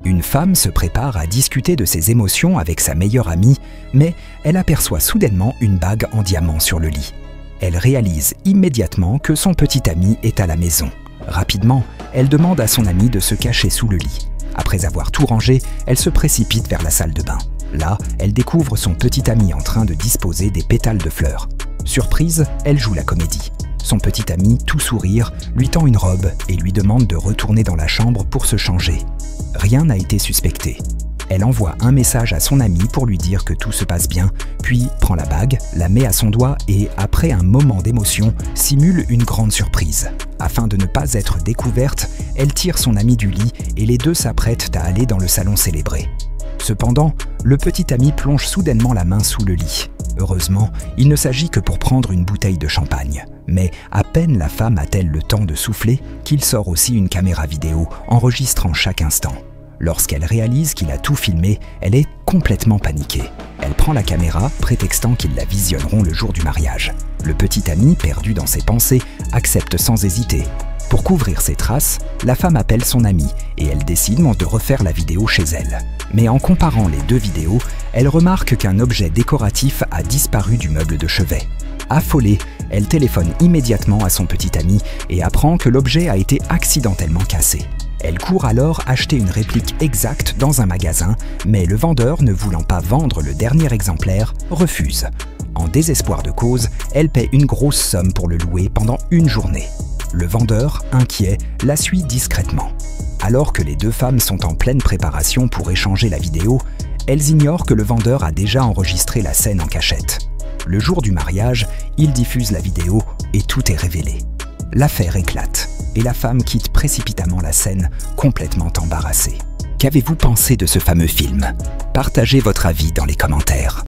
Une femme se prépare à discuter de ses émotions avec sa meilleure amie, mais elle aperçoit soudainement une bague en diamant sur le lit. Elle réalise immédiatement que son petit ami est à la maison. Rapidement, elle demande à son ami de se cacher sous le lit. Après avoir tout rangé, elle se précipite vers la salle de bain. Là, elle découvre son petit ami en train de disposer des pétales de fleurs. Surprise, elle joue la comédie. Son petit ami, tout sourire, lui tend une robe et lui demande de retourner dans la chambre pour se changer. Rien n'a été suspecté. Elle envoie un message à son ami pour lui dire que tout se passe bien, puis prend la bague, la met à son doigt et, après un moment d'émotion, simule une grande surprise. Afin de ne pas être découverte, elle tire son ami du lit et les deux s'apprêtent à aller dans le salon célébré. Cependant, le petit ami plonge soudainement la main sous le lit. Heureusement, il ne s'agit que pour prendre une bouteille de champagne. Mais à peine la femme a-t-elle le temps de souffler qu'il sort aussi une caméra vidéo enregistrant chaque instant. Lorsqu'elle réalise qu'il a tout filmé, elle est complètement paniquée. Elle prend la caméra, prétextant qu'ils la visionneront le jour du mariage. Le petit ami, perdu dans ses pensées, accepte sans hésiter. Pour couvrir ses traces, la femme appelle son ami et elle décide de refaire la vidéo chez elle. Mais en comparant les deux vidéos, elle remarque qu'un objet décoratif a disparu du meuble de chevet. Affolée, elle téléphone immédiatement à son petit ami et apprend que l'objet a été accidentellement cassé. Elle court alors acheter une réplique exacte dans un magasin, mais le vendeur, ne voulant pas vendre le dernier exemplaire, refuse. En désespoir de cause, elle paie une grosse somme pour le louer pendant une journée. Le vendeur, inquiet, la suit discrètement. Alors que les deux femmes sont en pleine préparation pour échanger la vidéo, elles ignorent que le vendeur a déjà enregistré la scène en cachette. Le jour du mariage, il diffuse la vidéo et tout est révélé. L'affaire éclate et la femme quitte précipitamment la scène, complètement embarrassée. Qu'avez-vous pensé de ce fameux film? Partagez votre avis dans les commentaires.